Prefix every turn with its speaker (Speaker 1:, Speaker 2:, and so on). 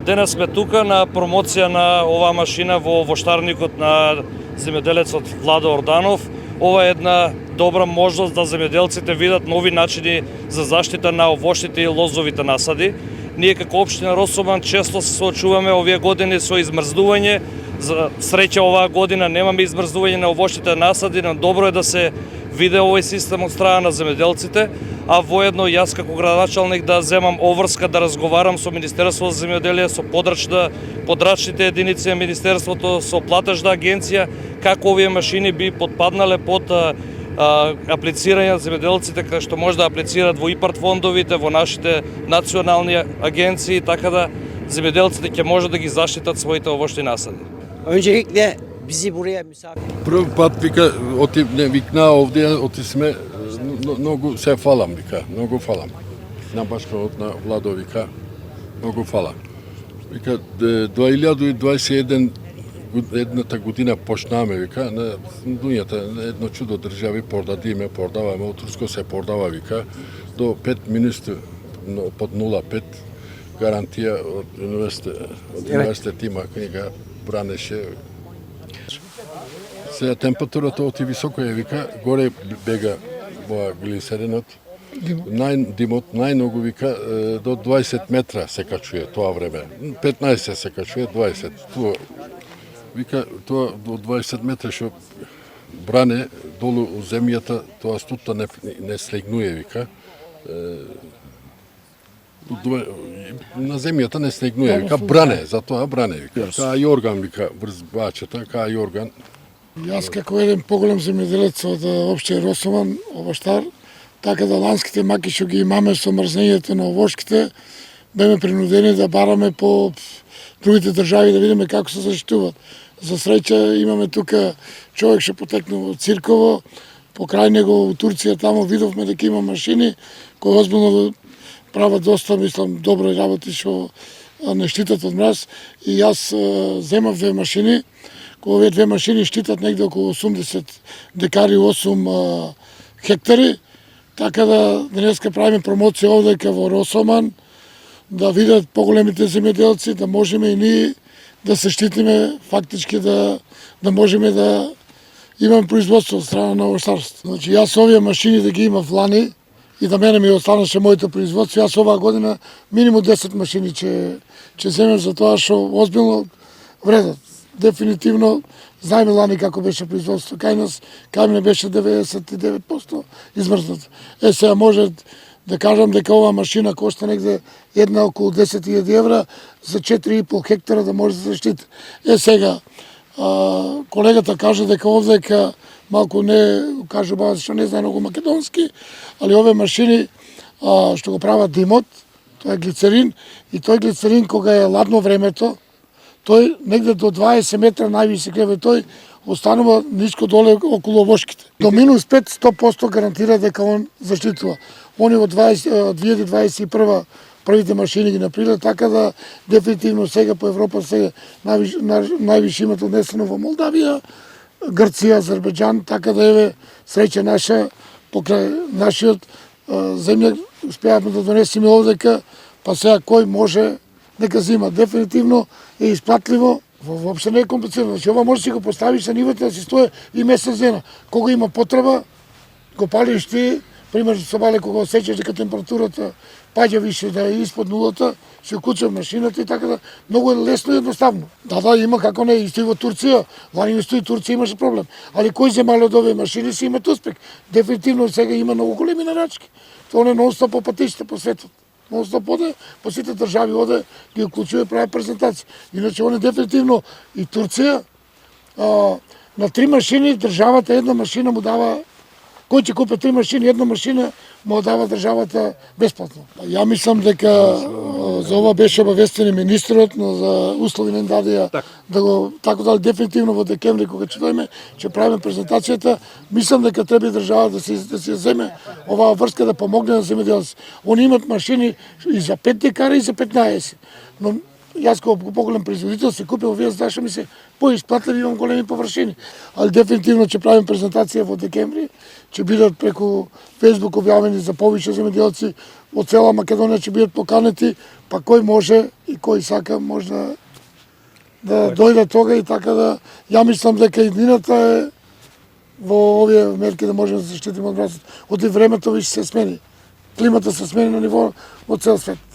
Speaker 1: Денес сме тука на промоција на оваа машина во воштарникот на земјоделецот Владо Орданов. Ова е една добра можност да земјоделците видат нови начини за заштита на овоштите и лозовите насади. Ние како општина Росоман често се соочуваме овие години со измрзнување. За среќа оваа година немаме измрзнување на овоштите насади, но добро е да се виде овој систем од страна на земјоделците, а воедно јас како градоначалник да земам обврска да разговарам со Министерството за земјоделие, со подрачните единици на Министерството, со платежна агенција, како овие машини би потпаднале под аплицирање на земјоделците, кај што може да аплицираат во ИПАРД фондовите, во нашите национални агенции, така да земјоделците ќе може да ги заштитат своите овошти насади.
Speaker 2: Öncelikle bizi buraya misafir...
Speaker 3: Prvi pat vikna ovdje otisme, mnogo se falam vika, mnogo falam. Na Башкарот, на Владо вика, mnogo falam. Вика, 2021 едната година почнаме, вика, на дуњата, едно чудо држави, продаваме, од Турско се продава, вика, до 5 минути под 0,5 гарантија од университет има книга, бранеше. Сега температурата оти високо е, вика, горе бега во глисеринот. Димот најмногу, вика, до 20 метра се качуе тоа време. 15 се качуе, 20. Тоа, вика, тоа до 20 метра што бране долу у земјата, тоа стута не слегнуе, вика. На земјата не снегнуе, вика, бране, затоа бране, вика. Каа Јорган, вика, врз бачата, каа Јорган.
Speaker 4: Јас како еден поголем земјоделец од општина Росоман, овоштар, така да ланските маки што ги имаме со мрзнењето на овошките, беме принудени да бараме по другите држави да видиме како се заштитуваат. За среќа имаме тука човек што потекнал од Цирково, покрај него у Турција тамо видовме дека има машини кои озбилно прават доста, мислам, добро работи што не штитат од мраз. И јас земав две машини, кои овие две машини штитат негде околу 80 декари, 8 хектари, така да денеска правиме промоција овде во Росоман, да видат поголемите земјоделци, да можеме и ние да се штитиме, фактички да можеме да имаме производство од страна на овоштарство. Значи, јас овие машини да ги имав лани, и да мене ми останаше моето производство. Јас оваа година минимум 10 машини ќе земем за тоа што озбилно вредат. Дефинитивно знаеме лани како беше производство кај нас, кај мене беше 99% измрзнато. Сега може да кажам дека оваа машина кошта негде една околу 10.000 евра за 4,5 хектара да може да се заштити. Сега колегата кажа дека овдека малку не кажа што не знае многу македонски, али овие машини што го прават димот, тоа е глицерин, и тој глицерин кога е ладно времето, тој негде до 20 метра највисок е, тој останува ниско доле околу овошките. До минус 5 100% гарантира дека он заштитува. Они во 2021 првите машини ги направиле, така да дефинитивно сега по Европа сега највише имат однесено во Молдавија, Грција, Азербејџан, така да еве среќа наша покрај нашиот земја успеавме да донесеме овдека, па сега кој може нека зима. Дефинитивно е исплатливо, воопшто не е комплицирано. Значи ова може да си го поставиш на нивото да си стое и месец дена. Кога има потреба, го палиш ти, пример со бале кога осеќаш дека температурата паѓа више да е испод нулата, се уклучува машината и така да многу е лесно и едноставно. Да, има како не, исто и во Турција, лани исто и Турција имаше проблем. Али кои земјали од овие машини си имат успех? Дефинитивно сега има многу големи нарачки. Тоа не нон-стоп по патиштите по светот. Нон-стоп оде, по сите држави оде, ги уклучува и прави презентации. Иначе они дефинитивно и Турција на 3 машини државата една машина му дава. Кој ќе купи 3 машини, една машина му дава државата бесплатно. Ја мислам дека за ова беше обавестен министерот, но за услови не дадија да го така дали дефинитивно во декември кога ќе дојме, ќе правиме презентацијата. Мислам дека треба држава да се земе оваа врска да помогне на земјоделците. Они имат машини и за 5 декари и за 15, но јас како поголем производител се купил, вие зашто ми се поисплатливи, имам големи површини. Ali дефинитивно ќе правим презентација во декември, ќе бидат преку Facebook објавени за повеќе земјоделци од цела Македонија, ќе бидат поканети, па кој може и кој сака може да дојде тога и така да ја мислам дека иднината е во овие мерки да можеме да заштитиме од мразот. Од времето више се смени. Климата се смени на ниво во цел свет.